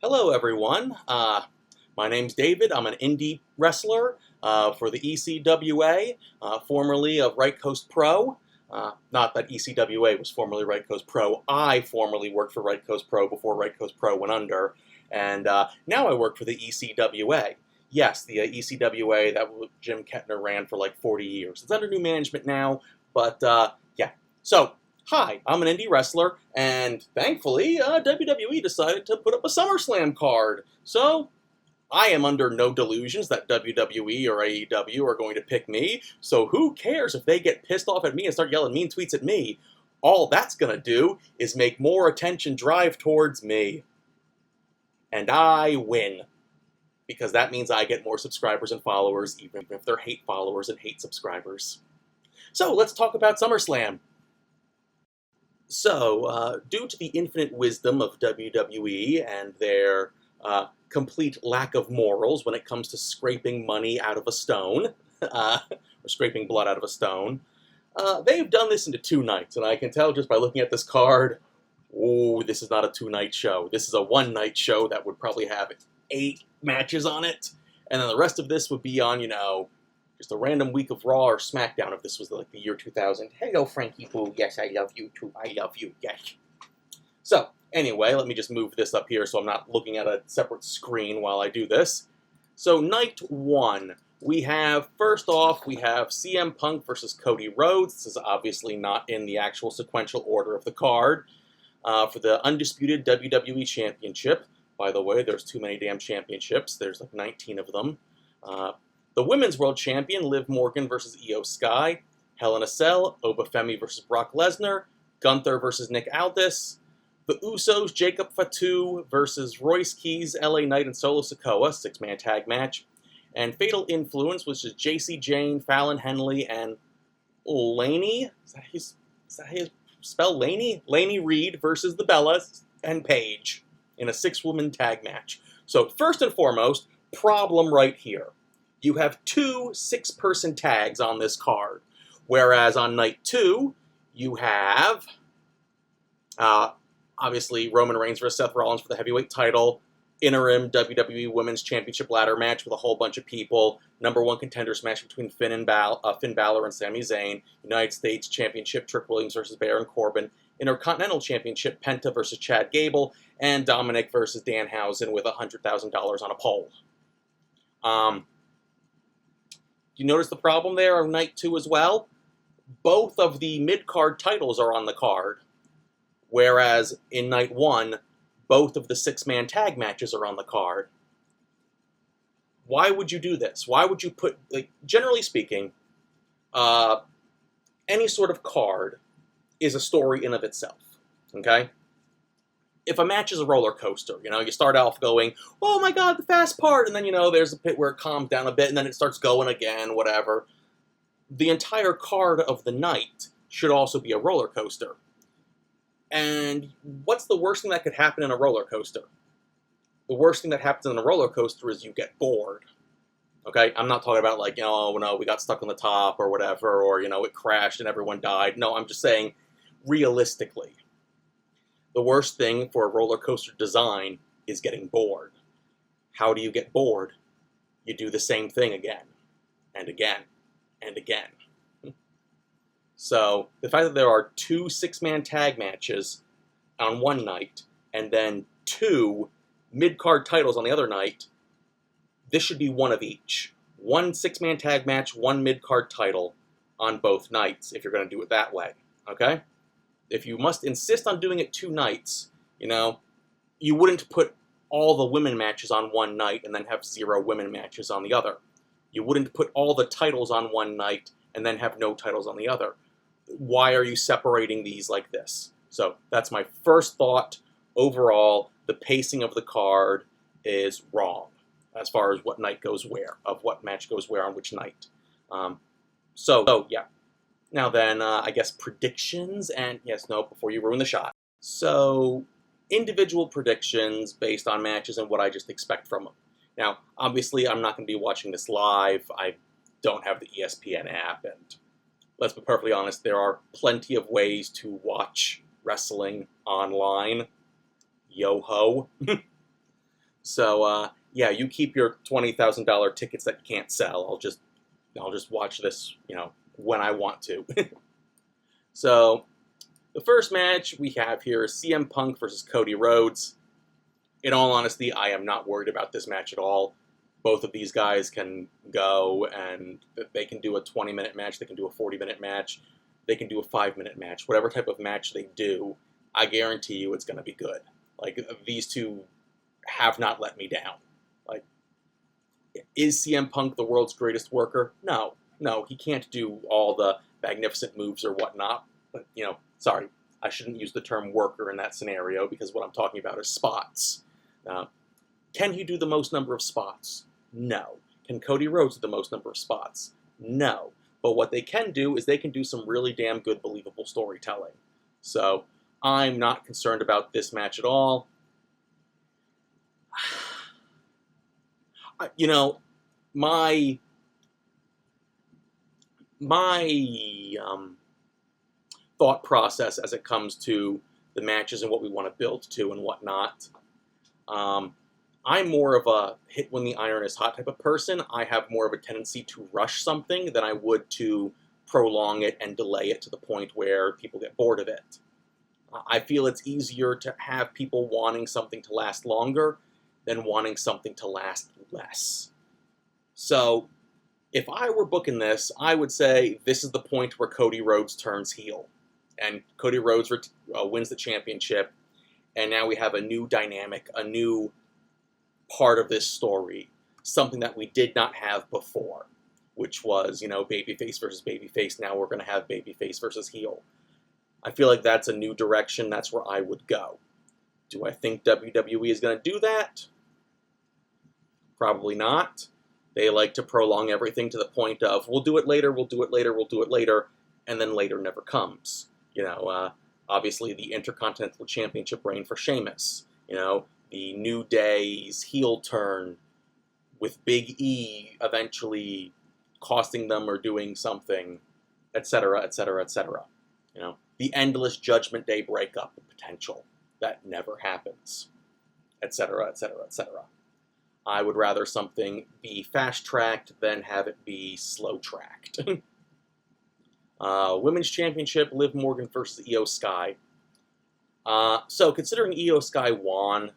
Hello, everyone. My name's David. I'm an indie wrestler for the ECWA, formerly of Right Coast Pro. Not that ECWA was formerly Right Coast Pro. I formerly worked for Right Coast Pro before Right Coast Pro went under. And now I work for the ECWA. Yes, the ECWA that Jim Kettner ran for like 40 years. It's under new management now, but yeah. So, hi, I'm an indie wrestler, and thankfully, WWE decided to put up a SummerSlam card. So, I am under no delusions that WWE or AEW are going to pick me, so who cares if they get pissed off at me and start yelling mean tweets at me? All that's going to do is make more attention drive towards me. And I win. Because that means I get more subscribers and followers, even if they're hate followers and hate subscribers. So, let's talk about SummerSlam. So, due to the infinite wisdom of WWE and their complete lack of morals when it comes to scraping money out of a stone, or scraping blood out of a stone, they've done this into 2 nights, and I can tell just by looking at this card, oh, this is not a 2-night show. This is a 1-night show that would probably have 8 matches on it, and then the rest of this would be on, just a random week of Raw or SmackDown if this was like the year 2000. Hello, Frankie Boo. Yes, I love you too. I love you. Yes. So, anyway, let me just move this up here so I'm not looking at a separate screen while I do this. So, night 1. First off, we have CM Punk versus Cody Rhodes. This is obviously not in the actual sequential order of the card. For the undisputed WWE Championship. By the way, there's too many damn championships. There's like 19 of them. The Women's World Champion, Liv Morgan versus Io Sky. Hell in a Cell, Obafemi versus Brock Lesnar. Gunther versus Nick Aldis. The Usos, Jacob Fatu versus Royce Keys, LA Knight, and Solo Sikoa, 6-man tag match. And Fatal Influence, which is JC Jane, Fallon Henley, and Laney. Is that his spell? Laney? Laney Reed versus the Bellas and Paige in a 6-woman tag match. So first and foremost, problem right here. You have 2 6-person tags on this card, whereas on night 2, you have, obviously, Roman Reigns versus Seth Rollins for the heavyweight title, interim WWE Women's Championship ladder match with a whole bunch of people, #1 contenders match between Finn Balor and Sami Zayn, United States Championship Trick Williams versus Baron Corbin, Intercontinental Championship Penta versus Chad Gable, and Dominic versus Danhausen with $100,000 on a pole. You notice the problem there on night 2 as well? Both of the mid-card titles are on the card, whereas in night 1, both of the 6-man tag matches are on the card. Why would you do this? Why would you put, generally speaking, any sort of card is a story in of itself, okay? If a match is a roller coaster, you start off going, oh my god, the fast part, and then, there's a bit where it calms down a bit, and then it starts going again, whatever. The entire card of the night should also be a roller coaster. And what's the worst thing that could happen in a roller coaster? The worst thing that happens in a roller coaster is you get bored. Okay? I'm not talking about we got stuck on the top or whatever, or, it crashed and everyone died. No, I'm just saying, realistically, the worst thing for a roller coaster design is getting bored. How do you get bored? You do the same thing again, and again, and again. So, the fact that there are 2 6-man tag matches on one night, and then 2 mid-card titles on the other night, this should be one of each. 1 6-man tag match, 1 mid-card title on both nights, if you're going to do it that way. Okay? If you must insist on doing it 2 nights, you wouldn't put all the women matches on one night and then have 0 women matches on the other. You wouldn't put all the titles on one night and then have no titles on the other. Why are you separating these like this? So that's my first thought. Overall, the pacing of the card is wrong as far as what night goes where, of what match goes where on which night. Yeah. Now then, I guess predictions, and yes, no, before you ruin the shot. So, individual predictions based on matches and what I just expect from them. Now, obviously, I'm not going to be watching this live. I don't have the ESPN app, and let's be perfectly honest, there are plenty of ways to watch wrestling online. Yo-ho. So yeah, you keep your $20,000 tickets that you can't sell. I'll just watch this, when I want to. So the first match we have here is CM Punk versus Cody Rhodes. In all honesty, I am not worried about this match at all. Both of these guys can go, and they can do a 20-minute match, they can do a 40-minute match, they can do a 5-minute match. Whatever type of match they do, I guarantee you it's going to be good. Like, these two have not let me down. Like, is CM Punk the world's greatest worker? No, he can't do all the magnificent moves or whatnot. But, sorry, I shouldn't use the term worker in that scenario, because what I'm talking about is spots. Can he do the most number of spots? No. Can Cody Rhodes do the most number of spots? No. But what they can do is they can do some really damn good, believable storytelling. So I'm not concerned about this match at all. My thought process as it comes to the matches and what we want to build to and whatnot. I'm more of a hit when the iron is hot type of person. I have more of a tendency to rush something than I would to prolong it and delay it to the point where people get bored of it. I feel it's easier to have people wanting something to last longer than wanting something to last less. So, if I were booking this, I would say this is the point where Cody Rhodes turns heel. And Cody Rhodes wins the championship, and now we have a new dynamic, a new part of this story, something that we did not have before, which was, babyface versus babyface. Now we're going to have babyface versus heel. I feel like that's a new direction. That's where I would go. Do I think WWE is going to do that? Probably not. They like to prolong everything to the point of, we'll do it later, we'll do it later, we'll do it later, and then later never comes. Obviously the Intercontinental Championship reign for Sheamus. The New Day's heel turn with Big E eventually costing them or doing something, etc., etc., etc. The endless Judgment Day breakup potential that never happens, etc., etc., etc. I would rather something be fast-tracked than have it be slow-tracked. Women's Championship, Liv Morgan versus Io Sky. So considering Io Sky won,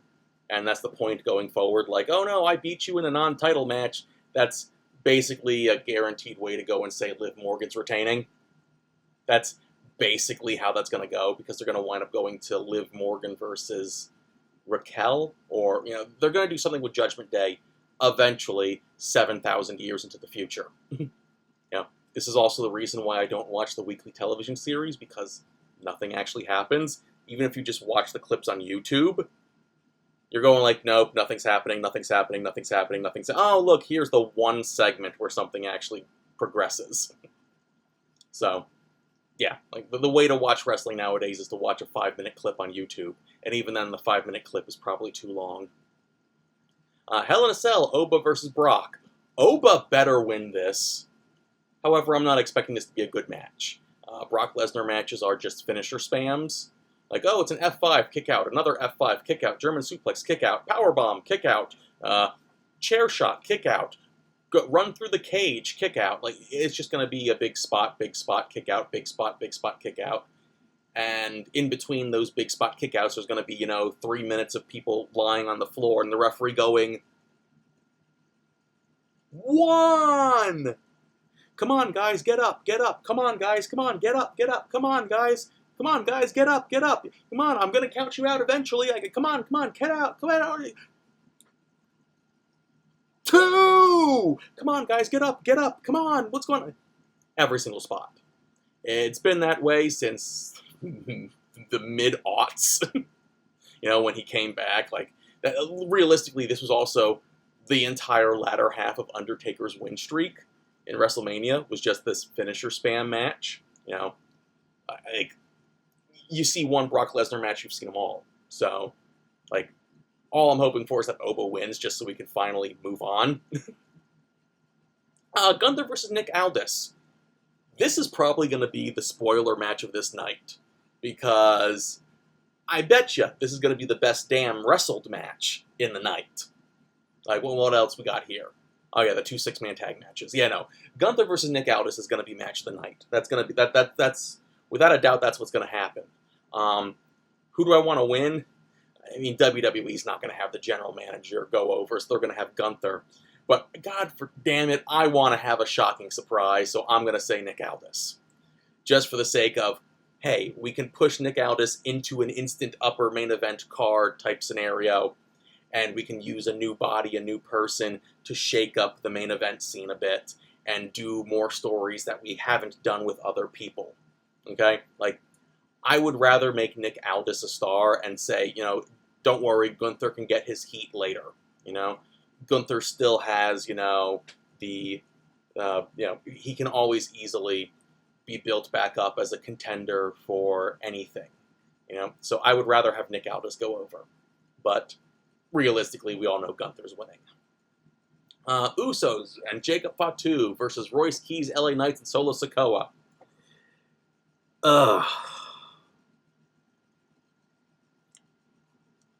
and that's the point going forward, like, oh no, I beat you in a non-title match, that's basically a guaranteed way to go and say Liv Morgan's retaining. That's basically how that's going to go, because they're going to wind up going to Liv Morgan versus Raquel, or, they're going to do something with Judgment Day eventually 7,000 years into the future. This is also the reason why I don't watch the weekly television series, because nothing actually happens. Even if you just watch the clips on YouTube, you're going like, nope, nothing's happening, nothing's happening, nothing's happening, oh, look, here's the one segment where something actually progresses. So, yeah, like the way to watch wrestling nowadays is to watch a 5-minute clip on YouTube, and even then the 5-minute clip is probably too long. Hell in a Cell, Oba versus Brock. Oba better win this. However, I'm not expecting this to be a good match. Brock Lesnar matches are just finisher spams. Like, oh, it's an F5, kick out, another F5, kick out, German suplex, kick out, powerbomb, kick out, chair shot, kick out, run through the cage, kick out. Like, it's just going to be a big spot, kick out, big spot, kick out. And in between those big spot kick outs, there's going to be, 3 minutes of people lying on the floor and the referee going, 1! Come on, guys, get up, get up. Come on, guys, come on, get up, get up. Come on, guys. Come on, guys, get up, get up. Come on, I'm going to count you out eventually. Come on, get out, come on. 2! Come on, guys, get up, come on. What's going on? Every single spot. It's been that way since the mid-aughts. When he came back. Like, realistically, this was also the entire latter half of Undertaker's win streak in WrestleMania, was just this finisher spam match. You see one Brock Lesnar match, you've seen them all. So, all I'm hoping for is that Oba wins, just so we can finally move on. Gunther versus Nick Aldis. This is probably going to be the spoiler match of this night, because I bet you this is going to be the best damn wrestled match in the night. Like, well, what else we got here? Oh yeah, the 2 6-man tag matches. Yeah, no, Gunther versus Nick Aldis is going to be match of the night. That's going to be that's without a doubt that's what's going to happen. Who do I want to win? I mean, WWE's not going to have the general manager go over, so they're going to have Gunther. But God for damn it, I want to have a shocking surprise, so I'm going to say Nick Aldis. Just for the sake of, hey, we can push Nick Aldis into an instant upper main event card type scenario, and we can use a new body, a new person to shake up the main event scene a bit and do more stories that we haven't done with other people. Okay? Like, I would rather make Nick Aldis a star and say, don't worry, Gunther can get his heat later. Gunther still has, he can always easily be built back up as a contender for anything. So I would rather have Nick Aldis go over. But realistically, we all know Gunther's winning. Usos and Jacob Fatu versus Royce Keys, LA Knights, and Solo Sikoa.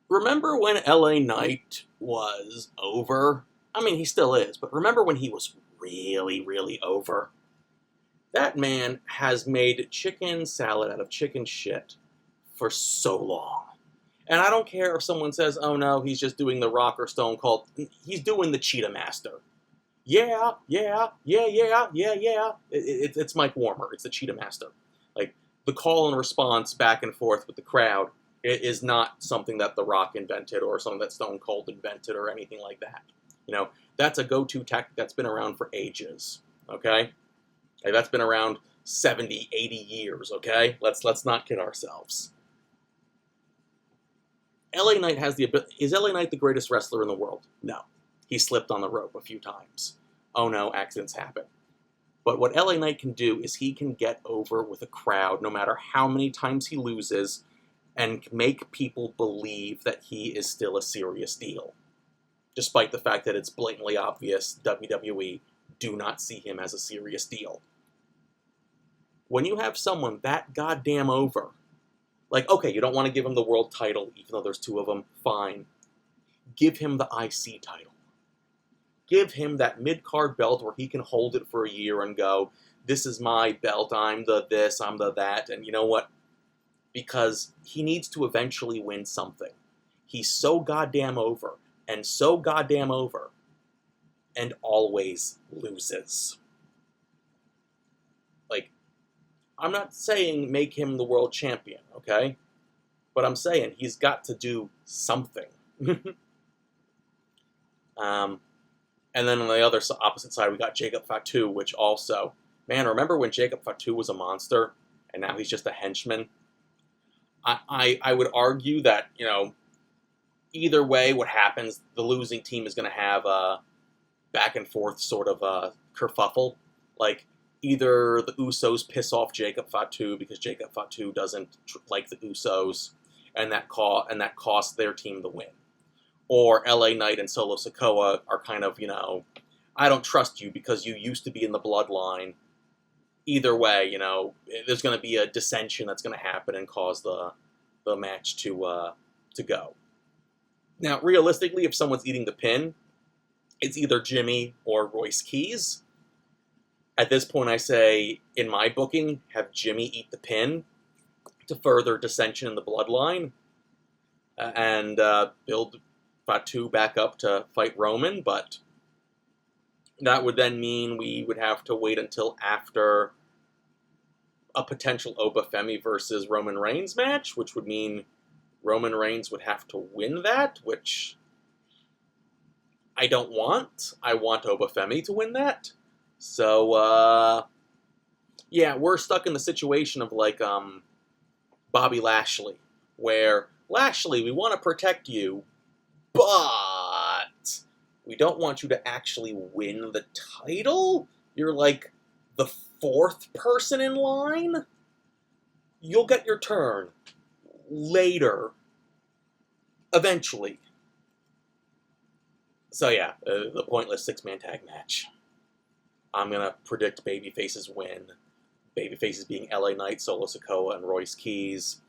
Remember when LA Knight was over? I mean, he still is, but remember when he was really, really over? That man has made chicken salad out of chicken shit for so long. And I don't care if someone says, oh no, he's just doing the Rock or Stone Cold. He's doing the Cheetah Master. Yeah. It's Mike Warmer. It's the Cheetah Master. Like, the call and response back and forth with the crowd, it is not something that The Rock invented or something that Stone Cold invented or anything like that. That's a go-to tactic that's been around for ages, okay? Like, that's been around 70, 80 years, okay? Let's not kid ourselves. LA Knight has the ability. Is LA Knight the greatest wrestler in the world? No. He slipped on the rope a few times. Oh no, accidents happen. But what LA Knight can do is he can get over with a crowd no matter how many times he loses and make people believe that he is still a serious deal. Despite the fact that it's blatantly obvious WWE do not see him as a serious deal. When you have someone that goddamn over, like, okay, you don't want to give him the world title, even though there's 2 of them, fine. Give him the IC title. Give him that mid-card belt where he can hold it for a year and go, this is my belt, I'm the this, I'm the that, and you know what? Because he needs to eventually win something. He's so goddamn over, and always loses. Like, I'm not saying make him the world champion, okay? But I'm saying he's got to do something. And then on the other opposite side, we got Jacob Fatu, which also, man, remember when Jacob Fatu was a monster, and now he's just a henchman? I would argue that, either way, what happens, the losing team is going to have a back and forth sort of a kerfuffle. Like, either the Usos piss off Jacob Fatu because Jacob Fatu doesn't like the Usos, and that costs their team the win. Or LA Knight and Solo Sikoa are kind of, I don't trust you because you used to be in the bloodline. Either way, there's going to be a dissension that's going to happen and cause the match to go. Now, realistically, if someone's eating the pin, it's either Jimmy or Royce Keys. At this point, I say, in my booking, have Jimmy eat the pin to further dissension in the bloodline and build Fatu back up to fight Roman, but that would then mean we would have to wait until after a potential Obafemi versus Roman Reigns match, which would mean Roman Reigns would have to win that, which I don't want. I want Obafemi to win that. So, yeah, we're stuck in the situation of, like, Bobby Lashley, where, Lashley, we want to protect you, but we don't want you to actually win the title. You're, like, the 4th person in line. You'll get your turn later, eventually. So, yeah, the pointless 6-man tag match. I'm going to predict Babyface's win. Babyface's being LA Knight, Solo Sikoa, and Royce Keys.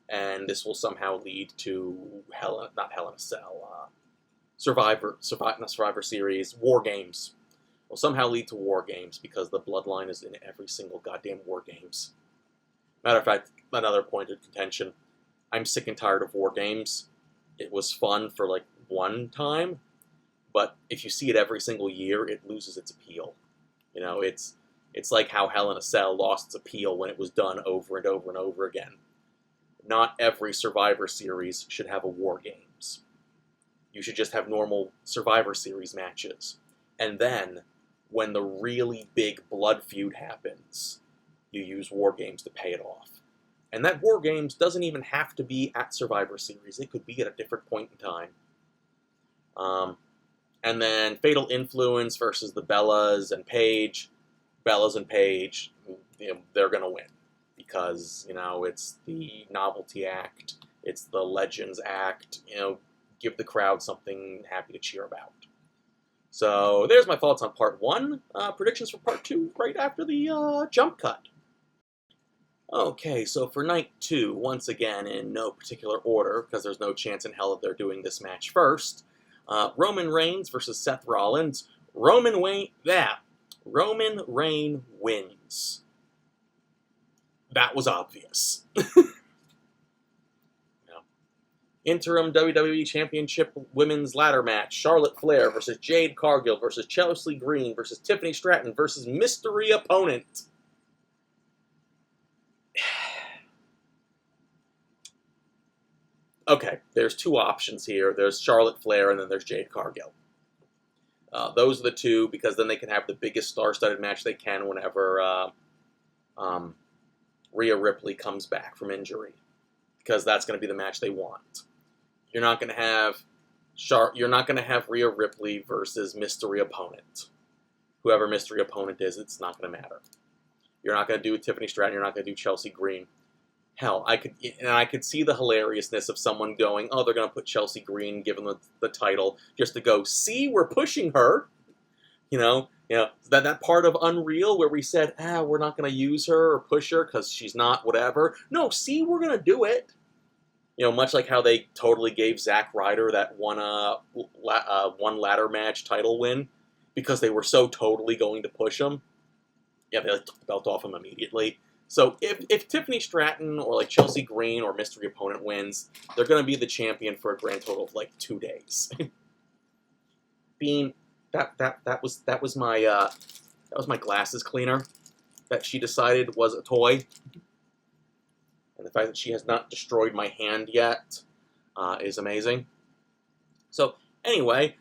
And this will somehow lead to not Hell in a Cell. not Survivor Series, War Games will somehow lead to War Games because the Bloodline is in every single goddamn War Games. Matter of fact, another point of contention, I'm sick and tired of War Games. It was fun for like one time, but if you see it every single year, it loses its appeal. You know, it's like how Hell in a Cell lost its appeal when it was done over and over and over again. Not every Survivor Series should have a War Games. You should just have normal Survivor Series matches. And then, when the really big blood feud happens, you use War Games to pay it off. And that War Games doesn't even have to be at Survivor Series. It could be at a different point in time. And then Fatal Influence versus the Bellas and Paige. Bellas and Paige, they're going to win. Because, it's the novelty act. It's the Legends act. Give the crowd something happy to cheer about. So there's my thoughts on part 1. Predictions for part 2 right after the jump cut. Okay, so for night 2, once again in no particular order, because there's no chance in hell that they're doing this match first, Roman Reigns versus Seth Rollins. Roman Reigns wins. That was obvious. Interim WWE Championship Women's Ladder Match. Charlotte Flair versus Jade Cargill versus Chelsea Green versus Tiffany Stratton versus mystery opponent. Okay, there's 2 options here. There's Charlotte Flair and then there's Jade Cargill. Those are the 2 because then they can have the biggest star-studded match they can whenever Rhea Ripley comes back from injury. Because that's going to be the match they want. You're not going to have Rhea Ripley versus mystery opponent. Whoever mystery opponent is, it's not going to matter. You're not going to do Tiffany Stratton. You're not going to do Chelsea Green. Hell, I could see the hilariousness of someone going, oh, they're going to put Chelsea Green, give them the title, just to go, see, we're pushing her. That part of Unreal where we said, we're not going to use her or push her because she's not whatever. No, see, we're going to do it. Much like how they totally gave Zack Ryder that one ladder match title win because they were so totally going to push him. Yeah, they took the belt off him immediately. So if Tiffany Stratton or like Chelsea Green or mystery opponent wins, they're going to be the champion for a grand total of like 2 days. Bean, that was my glasses cleaner that she decided was a toy. And the fact that she has not destroyed my hand yet is amazing. So, anyway,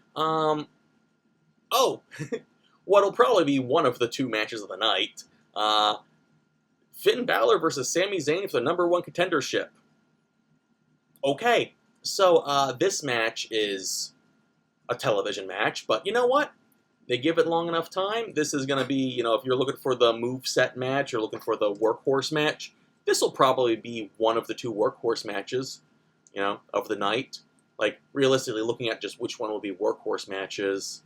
what'll probably be one of the 2 matches of the night, Finn Balor versus Sami Zayn for the #1 contendership. Okay, so this match is a television match, but you know what? They give it long enough time. This is going to be, if you're looking for the moveset match, or looking for the workhorse match, this will probably be one of the 2 workhorse matches, of the night. Like, realistically, looking at just which one will be workhorse matches.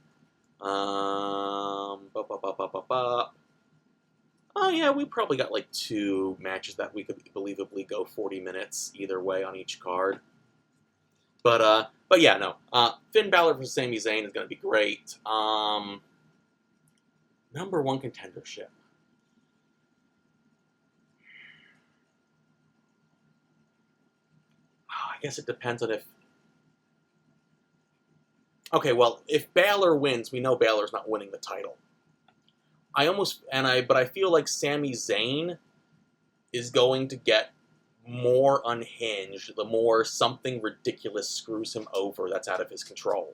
Oh, yeah, we probably got, like, 2 matches that we could believably go 40 minutes either way on each card. But yeah, no. Finn Balor versus Sami Zayn is going to be great. #1 contendership. I guess it depends on if... Okay, well, if Balor wins, we know Balor's not winning the title. But I feel like Sami Zayn is going to get more unhinged the more something ridiculous screws him over that's out of his control.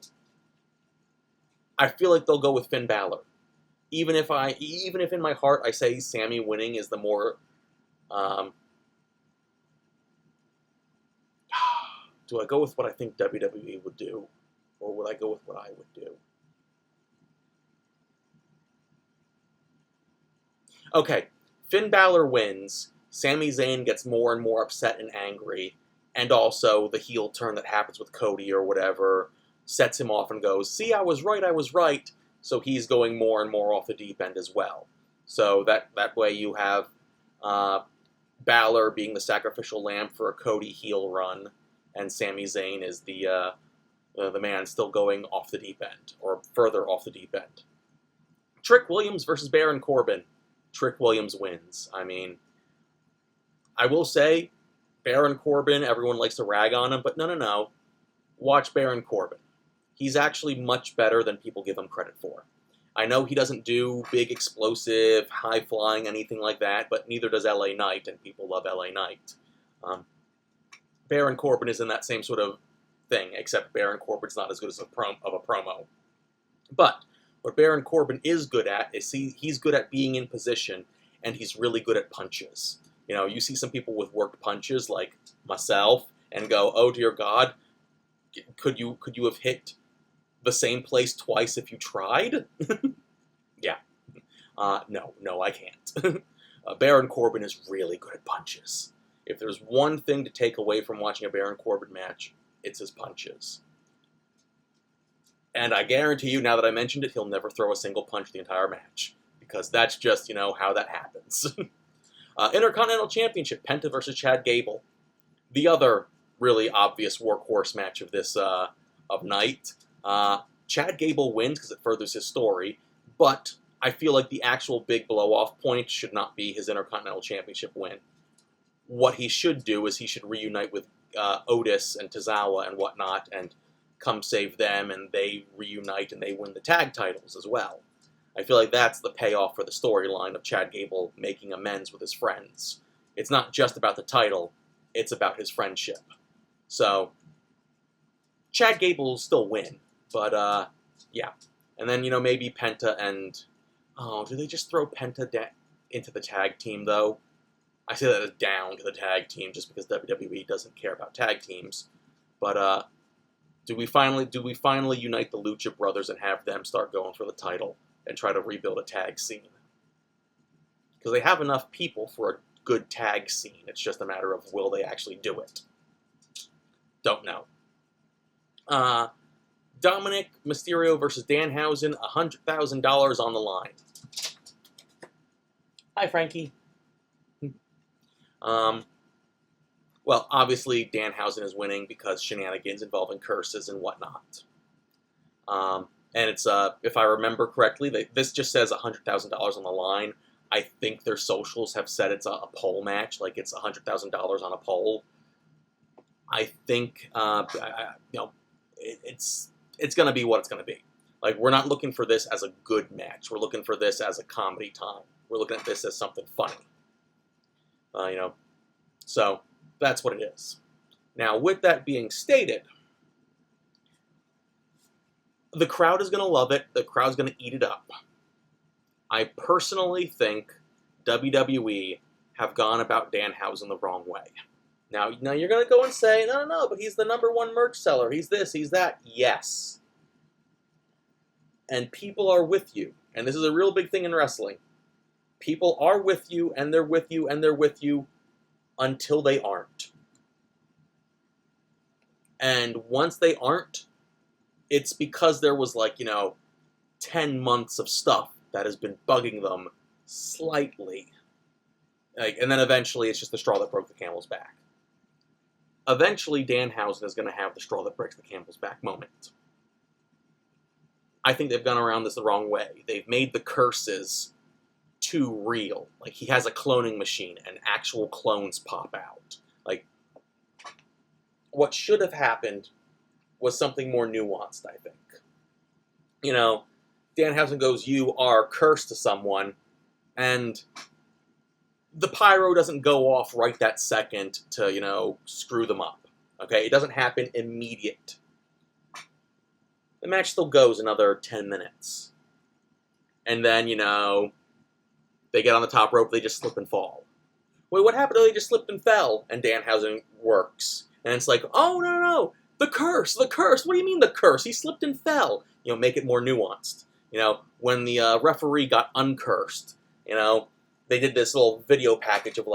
I feel like they'll go with Finn Balor. Even if in my heart I say Sami winning is the more... do I go with what I think WWE would do? Or would I go with what I would do? Okay, Finn Balor wins. Sami Zayn gets more and more upset and angry. And also the heel turn that happens with Cody or whatever sets him off and goes, see, I was right. So he's going more and more off the deep end as well. So that way you have Balor being the sacrificial lamb for a Cody heel run, and Sami Zayn is the the man still going off the deep end, or further off the deep end. Trick Williams versus Baron Corbin. Trick Williams wins. I mean, I will say, Baron Corbin, everyone likes to rag on him, but no. Watch Baron Corbin. He's actually much better than people give him credit for. I know he doesn't do big, explosive, high-flying, anything like that, but neither does LA Knight, and people love LA Knight. Baron Corbin is in that same sort of thing, except Baron Corbin's not as good as of a promo. But what Baron Corbin is good at is he's good at being in position, and he's really good at punches. You know, you see some people with worked punches, like myself, and go, oh dear God, could you have hit the same place twice if you tried? Yeah. No, I can't. Baron Corbin is really good at punches. If there's one thing to take away from watching a Baron Corbin match, it's his punches. And I guarantee you, now that I mentioned it, he'll never throw a single punch the entire match. Because that's just, how that happens. Intercontinental Championship, Penta versus Chad Gable. The other really obvious workhorse match of this of night. Chad Gable wins because it furthers his story, but I feel like the actual big blow-off point should not be his Intercontinental Championship win. What he should do is he should reunite with Otis and Tozawa and whatnot, and come save them, and they reunite and they win the tag titles as well. I feel like that's the payoff for the storyline of Chad Gable making amends with his friends. It's not just about the title, it's about his friendship. So, Chad Gable will still win, but, yeah. And then, maybe Penta and... Oh, do they just throw Penta into the tag team, though? I say that as down to the tag team, just because WWE doesn't care about tag teams. But, do we finally unite the Lucha Brothers and have them start going for the title and try to rebuild a tag scene? Because they have enough people for a good tag scene. It's just a matter of will they actually do it. Don't know. Dominic Mysterio versus Danhausen, $100,000 on the line. Hi, Frankie. Well, obviously, Danhausen is winning because shenanigans involving curses and whatnot. And it's, if I remember correctly, this just says $100,000 on the line. I think their socials have said it's a pole match, like it's $100,000 on a pole. I think, it's going to be what it's going to be. Like, we're not looking for this as a good match. We're looking for this as a comedy time. We're looking at this as something funny. So that's what it is. Now, with that being stated, the crowd is going to love it. The crowd's going to eat it up. I personally think WWE have gone about Danhausen the wrong way. Now you're going to go and say, no, but he's the #1 merch seller. He's this, he's that. Yes. And people are with you. And this is a real big thing in wrestling. People are with you, and they're with you, and they're with you until they aren't. And once they aren't, it's because there was 10 months of stuff that has been bugging them slightly. And then eventually it's just the straw that broke the camel's back. Eventually, Danhausen is going to have the straw that breaks the camel's back moment. I think they've gone around this the wrong way. They've made the curses too real. Like, he has a cloning machine and actual clones pop out. Like, what should have happened was something more nuanced, I think. Danhausen goes, "You are cursed," to someone, and the pyro doesn't go off right that second to, screw them up. Okay? It doesn't happen immediate. The match still goes another 10 minutes. And then, they get on the top rope, they just slip and fall. Wait, what happened? Oh, they just slipped and fell. And Danhausen works. And it's like, oh, no. The curse. What do you mean the curse? He slipped and fell. Make it more nuanced. When the referee got uncursed, they did this little video package of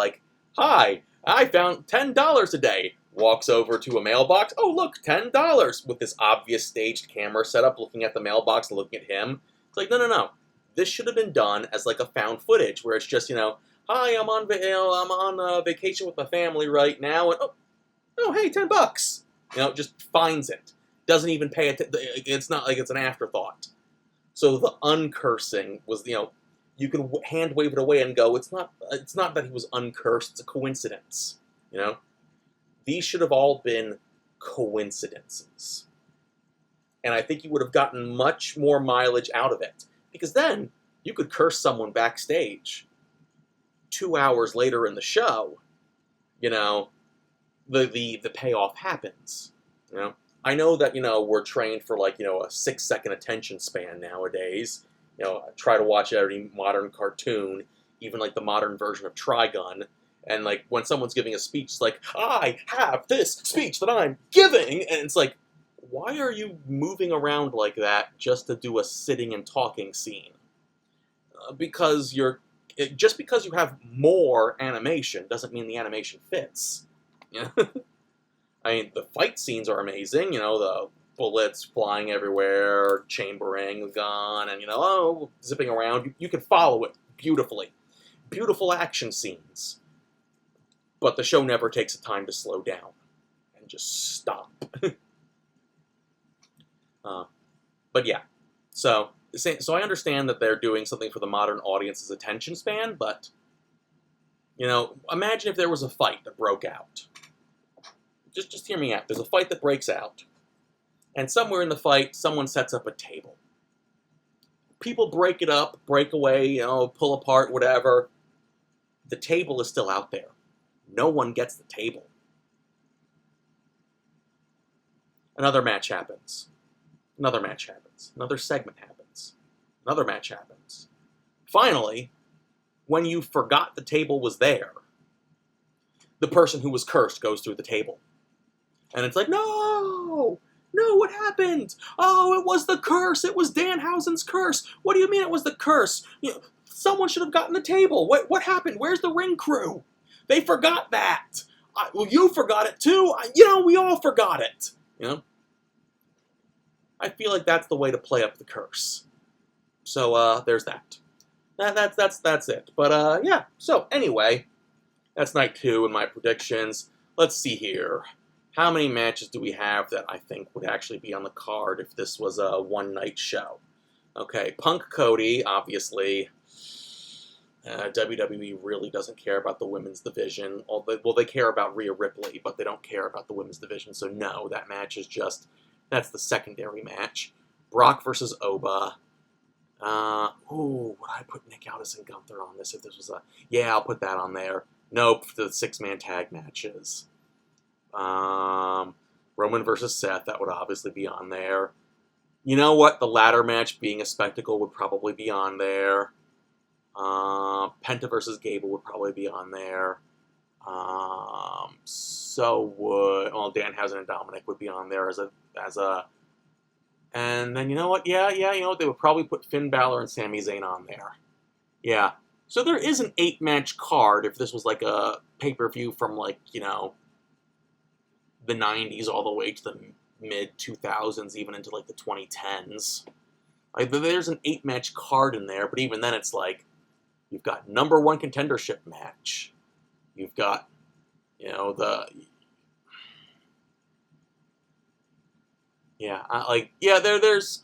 hi, I found $10 today. Walks over to a mailbox. Oh, look, $10 with this obvious staged camera setup looking at the mailbox and looking at him. It's like, no. This should have been done as a found footage where it's just, hi, I'm on vacation with my family right now, and oh, hey, $10. Just finds it. doesn't even pay attention. It's not like it's an afterthought. So the uncursing was, you can hand wave it away and go, it's not that he was uncursed, it's a coincidence, These should have all been coincidences. And I think you would have gotten much more mileage out of it. Because then you could curse someone backstage 2 hours later in the show, the payoff happens. I know that, we're trained for like, a 6-second attention span nowadays. I try to watch every modern cartoon, even like the modern version of Trigun. And like when someone's giving a speech, it's like, I have this speech that I'm giving. And it's like, why are you moving around like that just to do a sitting and talking scene? Because just because you have more animation doesn't mean the animation fits. I mean, the fight scenes are amazing, the bullets flying everywhere, chambering the gun, and, zipping around. You can follow it beautifully. Beautiful action scenes. But the show never takes the time to slow down and just stop. But yeah, so I understand that they're doing something for the modern audience's attention span, but, imagine if there was a fight that broke out. Just hear me out. There's a fight that breaks out, and somewhere in the fight, someone sets up a table. People break it up, break away, pull apart, whatever. The table is still out there. No one gets the table. Another match happens. Another match happens. Another segment happens. Another match happens. Finally, when you forgot the table was there, the person who was cursed goes through the table. And it's like, no, what happened? Oh, it was the curse. It was Danhausen's curse. What do you mean it was the curse? Someone should have gotten the table. What happened? Where's the ring crew? They forgot that. Well, you forgot it too. We all forgot it. I feel like that's the way to play up the curse. So there's that. That's it. But yeah. So anyway, that's night 2 and my predictions. Let's see here. How many matches do we have that I think would actually be on the card if this was a one-night show? Okay, Punk Cody, obviously. WWE really doesn't care about the women's division. Well, they care about Rhea Ripley, but they don't care about the women's division. So no, that match is that's the secondary match. Brock versus Oba. Would I put Nick Aldis and Gunther on this if this was yeah, I'll put that on there. Nope, the 6-man tag matches. Roman versus Seth, that would obviously be on there. You know what? The ladder match being a spectacle would probably be on there. Penta versus Gable would probably be on there. Danhausen and Dominic would be on there as a. And then you know what? Yeah, they would probably put Finn Balor and Sami Zayn on there. Yeah. So there is an 8-match card if this was like a pay-per-view from like, the 90s all the way to the mid-2000s, even into like the 2010s. Like, there's an 8-match card in there, but even then it's like, you've got number 1 contendership match. You've got, there's,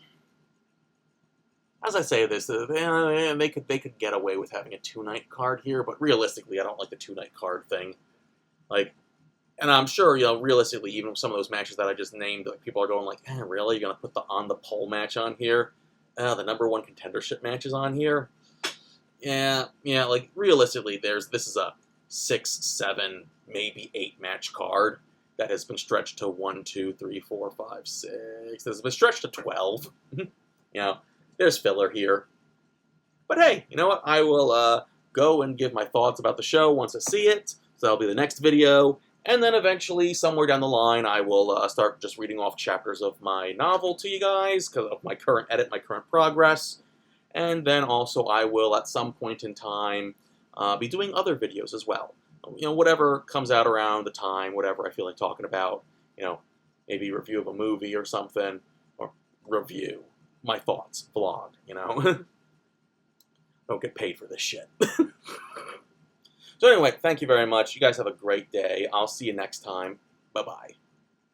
as I say this, they could get away with having a 2-night card here, but realistically, I don't like the 2-night card thing. Like, and I'm sure, realistically, even some of those matches that I just named, like, people are going like, really? You're going to put the on the pole match on here? The number 1 contendership match is on here? Yeah, like, realistically, this is a 6, 7, maybe 8-match card that has been stretched to 1, 2, 3, 4, 5, 6. This has been stretched to 12. There's filler here. But hey, you know what? I will go and give my thoughts about the show once I see it. So that'll be the next video. And then eventually, somewhere down the line, I will start just reading off chapters of my novel to you guys, because of my current edit, my current progress. And then also I will, at some point in time, be doing other videos as well. Whatever comes out around the time, whatever I feel like talking about. Maybe review of a movie or something, or review my thoughts, vlog, Don't get paid for this shit. So anyway, thank you very much. You guys have a great day. I'll see you next time. Bye-bye.